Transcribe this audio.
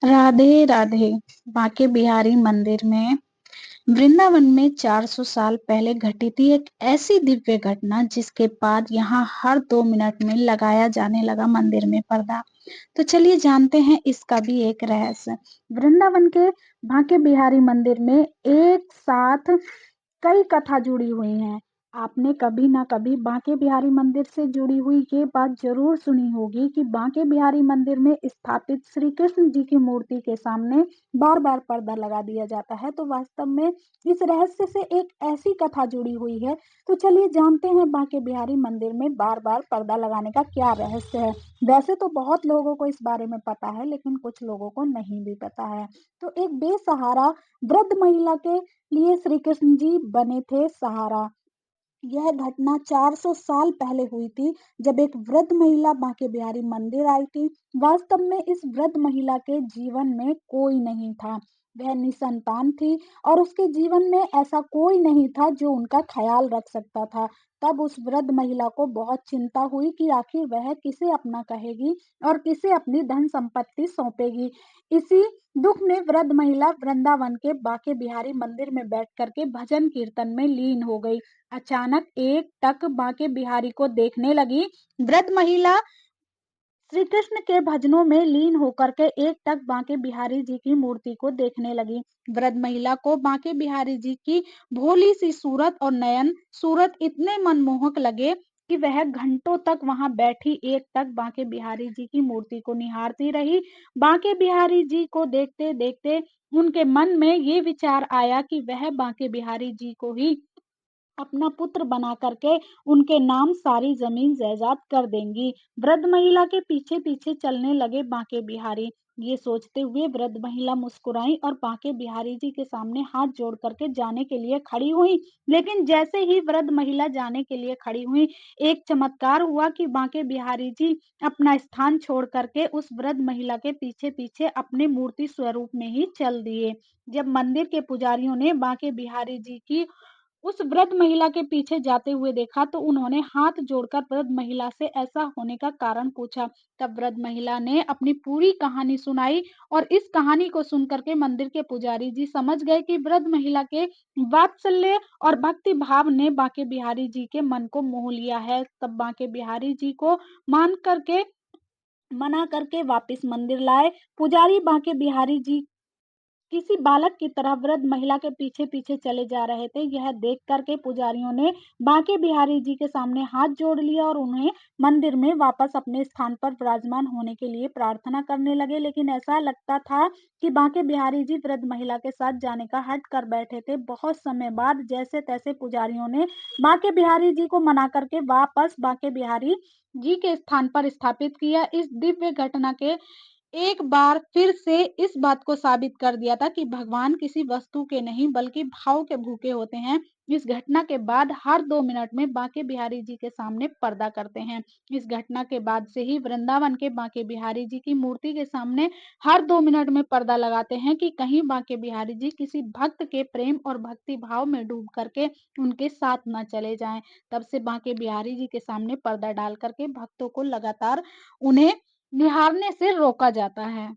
राधे राधे। बांके बिहारी मंदिर में वृंदावन में 400 साल पहले घटी थी एक ऐसी दिव्य घटना जिसके बाद यहाँ हर 2 मिनट में लगाया जाने लगा मंदिर में पर्दा। तो चलिए जानते हैं इसका भी एक रहस्य। वृंदावन के बांके बिहारी मंदिर में एक साथ कई कथा जुड़ी हुई हैं। आपने कभी ना कभी बांके बिहारी मंदिर से जुड़ी हुई ये बात जरूर सुनी होगी कि बांके बिहारी मंदिर में स्थापित श्री कृष्ण जी की मूर्ति के सामने बार बार पर्दा लगा दिया जाता है। तो वास्तव में इस रहस्य से एक ऐसी कथा जुड़ी हुई है। तो चलिए जानते हैं बांके बिहारी मंदिर में बार बार पर्दा लगाने का क्या रहस्य है। वैसे तो बहुत लोगों को इस बारे में पता है, लेकिन कुछ लोगों को नहीं भी पता है। तो एक बेसहारा वृद्ध महिला के लिए श्री कृष्ण जी बने थे सहारा। यह घटना 400 साल पहले हुई थी, जब एक वृद्ध महिला बांके बिहारी मंदिर आई थी। वास्तव में इस वृद्ध महिला के जीवन में कोई नहीं था। वह निसंतान थी और उसके जीवन में ऐसा कोई नहीं था जो उनका ख्याल रख सकता था। तब उस वृद्ध महिला को बहुत चिंता हुई कि आखिर वह किसे अपना कहेगी और किसे अपनी धन संपत्ति सौंपेगी। इसी दुख में वृद्ध महिला वृंदावन के बांके बिहारी मंदिर में बैठ करके भजन कीर्तन में लीन हो गई। अचानक एक टक बांके बिहारी को देखने लगी। वृद्ध महिला श्री कृष्ण के भजनों में लीन होकर के एक टक बांके बिहारी जी की मूर्ति को देखने लगी। वृद्ध महिला को बांके बिहारी जी की भोली सी सूरत और नयन सूरत इतने मनमोहक लगे कि वह घंटों तक वहां बैठी एक टक बांके बिहारी जी की मूर्ति को निहारती रही। बांके बिहारी जी को देखते देखते उनके मन में ये विचार आया कि वह बांके बिहारी जी को ही अपना पुत्र बना करके उनके नाम सारी जमीन जायदाद कर देंगी। वृद्ध महिला के पीछे पीछे चलने लगे बांके बिहारी। ये सोचते हुए वृद्ध महिला मुस्कुराई और बांके बिहारी जी के सामने हाथ जोड़ करके जाने के लिए खड़ी हुई। लेकिन जैसे ही वृद्ध महिला जाने के लिए खड़ी हुई, एक चमत्कार हुआ कि बांके बिहारी जी अपना स्थान छोड़ करके उस वृद्ध महिला के पीछे पीछे अपने मूर्ति स्वरूप में ही चल दिए। जब मंदिर के पुजारियों ने बांके बिहारी जी की उस वृद्ध महिला के पीछे जाते हुए देखा, तो उन्होंने हाथ जोड़कर वृद्ध महिला से ऐसा होने का कारण पूछा। तब वृद्ध महिला ने अपनी पूरी कहानी सुनाई और इस कहानी को सुनकर के मंदिर के पुजारी जी समझ गए कि वृद्ध महिला के वात्सल्य और भक्ति भाव ने बांके बिहारी जी के मन को मोह लिया है। तब बांके बिहारी जी को मान करके मना करके वापस मंदिर लाए। पुजारी बांके बिहारी जी किसी बालक की तरह वृद्ध महिला के पीछे पीछे चले जा रहे थे। यह देख करके पुजारियों ने बांके बिहारी जी के सामने हाथ जोड़ लिया और उन्हें मंदिर में वापस अपने स्थान पर विराजमान होने के लिए प्रार्थना करने लगे। लेकिन ऐसा लगता था कि बांके बिहारी जी वृद्ध महिला के साथ जाने का हट कर बैठे थे। बहुत समय बाद जैसे तैसे पुजारियों ने बांके बिहारी जी को मना करके वापस बांके बिहारी जी के स्थान पर स्थापित किया। इस दिव्य घटना के एक बार फिर से इस बात को साबित कर दिया था कि भगवान किसी वस्तु के नहीं बल्कि भाव के भूखे होते हैं। इस घटना के बाद हर 2 मिनट में बांके बिहारी जी के सामने पर्दा करते हैं। इस घटना के बाद से ही वृंदावन के बांके बिहारी जी की मूर्ति के सामने हर 2 मिनट में पर्दा लगाते हैं कि कहीं बांके बिहारी जी किसी भक्त के प्रेम और भक्ति भाव में डूब करके उनके साथ न चले जाएं। तब से बांके बिहारी जी के सामने पर्दा डाल करके भक्तों को लगातार उन्हें निहारने से रोका जाता है।